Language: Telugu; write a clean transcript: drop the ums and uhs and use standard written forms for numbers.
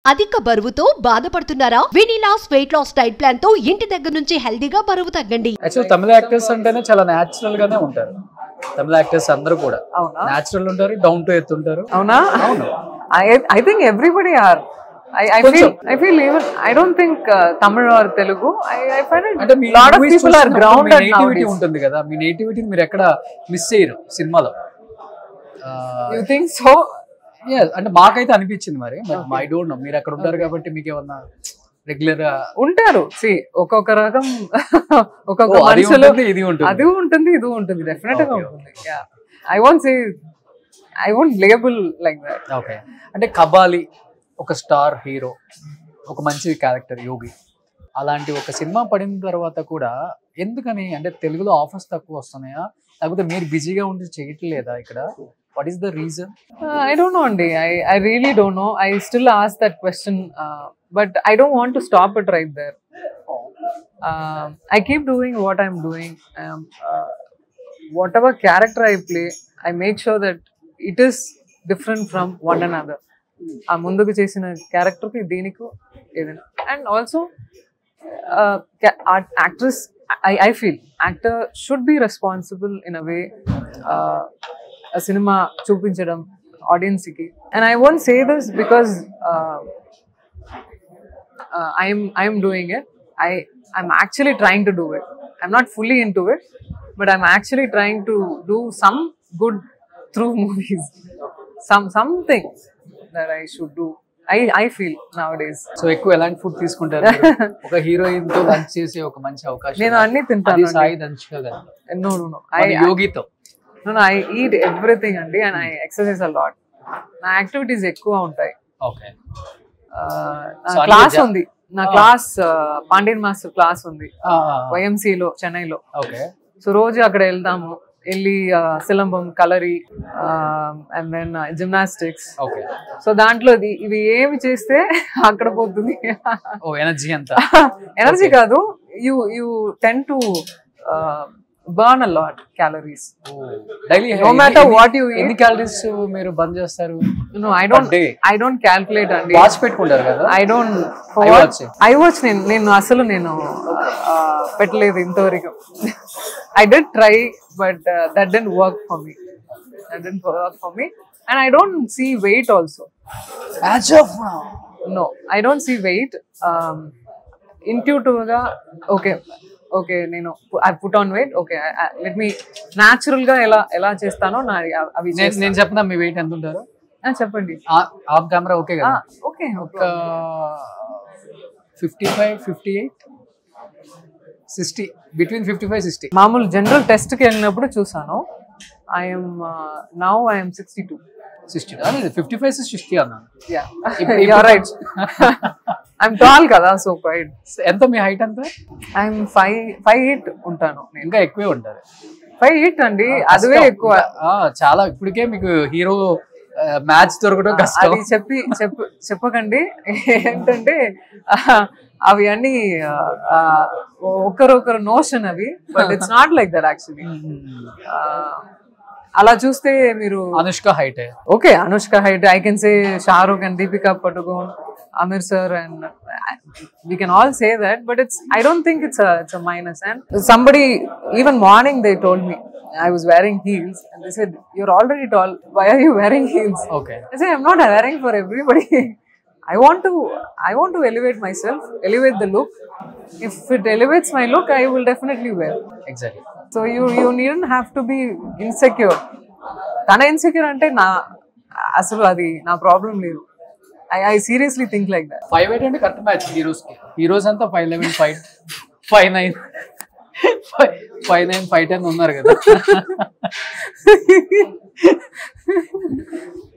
అధిక బరువుతో బాధపడుతున్నారా? వినీలాస్ వెయిట్ లాస్ డైట్ ప్లాన్ తో ఇంటి దగ్గర నుంచి హెల్దీగా బరువు తగ్గండి. యాక్చువల్ తమిళ యాక్టర్స్ అంటేనే చాలా న్యాచురల్ గానే ఉంటారు. తమిళ యాక్టర్స్ అందరూ కూడా న్యాచురల్ ఉంటారు, డౌన్ టు ఎర్త్ ఉంటారు. అవునా? అవును. I think everybody are. I feel even I don't think Tamil or Telugu. I find it అంటే lot of people are grounded nativity nowadays. ఉంటుంది కదా, మీ నేటివిటీని మీరు ఎక్కడ మిస్ చేయరు సినిమాలో. You think so? అంటే మాకైతే అనిపించింది. మరి ఐ డోంట్ నో, మీరు అక్కడ ఉంటారు కాబట్టి మీకు ఏమన్నా రెగ్యులర్ ఉంటారు. ఒక్కొక్క రకం ఒక్కొక్క మనుషులు ఇది ఉంటుంది, అది ఉంటుంది, ఇది ఉంటుంది, డెఫినెట్ గా ఉంటుంది. I won't label like that. Okay. అంటే కబాలి ఒక స్టార్ హీరో, ఒక మంచి క్యారెక్టర్ యోగి, అలాంటి ఒక సినిమా పడిన తర్వాత కూడా ఎందుకని అంటే తెలుగులో ఆఫర్స్ తక్కువ వస్తున్నాయా, లేకపోతే మీరు బిజీగా ఉండి చేయట్లేదా ఇక్కడ? What is the reason? I don't know అండి. I really don't know. I still ask that question, but I don't want to stop it right there. I keep doing what I'm doing. Whatever character I play, I make sure that it is different from one another. ఆ ముందుకు చేసిన క్యారెక్టర్కి దీనికి ఏదైనా. And also actress, I feel actor should be responsible in a way. A cinema చూపించడం ఆడియన్స్ కి. And I won't say this because I'm doing it. I'm actually trying to do it. I'm not fully into it, but I'm actually trying to do some good through movies. Something that I should do. I feel nowadays. So ఎక్కువ ఎలాంటి ఫుడ్ తీసుకుంటారు? ఒక హీరోయిన్ తో లంచ్ చేసే ఒక మంచి అవకాశం. నేను అన్ని తింటాను. సాయి దంచుక కదా. No. యోగితో. No, I eat everything అండి, and I exercise a lot. నా యాక్టివిటీస్ ఎక్కువ ఉంటాయి. ఓకే. క్లాస్ ఉంది, నా క్లాస్ పాండ్యన్ మాస్టర్ క్లాస్ ఉంది YMC లో, చెన్నైలో. ఓకే. సో రోజు అక్కడ వెళ్ళి silambam, kalari, and then gymnastics. Okay. So దాంట్లో ఇవి ఏమి చేస్తే అక్కడ పోతుంది ఎనర్జీ అంతా. ఎనర్జీ కాదు, you ten to burn a lot calories. Daily, no matter what you eat. ఎన్ని క్యాలరీస్ మీరు బర్న్ చేస్తారు? No, I don't calculate అండి. వాచ్ పెట్టుకుంటారు కదా? I don't. I watch నేను అసలు పెట్టలేదు ఇంతవరకు. I did try, but that didn't work for me. And I don't see weight also. As of now. No, I don't see weight. Intuitive గా ఓకే నేను I put on weight. Okay, let me natural గా ఎలా చేస్తానో అవి నేను చెప్పనా మీ వెయిట్ ఎంత ఉంటారు? చెప్పండి. ఆఫ్ కెమెరా ఓకే కదా? ఓకే. 55, 58, 60, between 55, 60. మామూలు జనరల్ టెస్ట్ కి వెళ్ళినప్పుడు చూసాను. ఐఎమ్ 62. 55 to 60 అన్నాను. Yeah, right. I'm tall కదా, so quite. ఎంత మీ హైట్ ఎంత? I'm 5'8" ఉంటాను. ఇంకా ఎక్కువే ఉంటారు. 5'8" అండి, అదే ఎక్కువ. చాలా. ఇప్పటికే మీకు హీరో మ్యాచ్ దొరకడం కష్టం. అది చెప్పకండి. ఏంటంటే అవి అన్ని ఒకరొకరు నోషన్ అవి, but it's not like that actually. అలా చూస్తే మీరు Anushka height. Okay, Anushka height. I can say Shahrukh and Deepika Padukone, Amir sir, and we can all say that, but I don't think it's a minus. And somebody, even morning they told me I was wearing heels, and they said, "You're already tall. Why are you wearing heels?" Okay. I said, "I'm not wearing for everybody. I want to elevate myself, elevate the look. If it elevates my look, I will definitely wear." Exactly. So you needn't have to be insecure. తన ఇన్సెక్యూర్ అంటే అసలు అది నా ప్రాబ్లం లేదు. I seriously think like that. 5'8" అంటే కరెక్ట్ మ్యాచ్ హీరోస్ కి. హీరోస్ అంతా 5'11", 5'9", 5'10" ఉన్నారు కదా.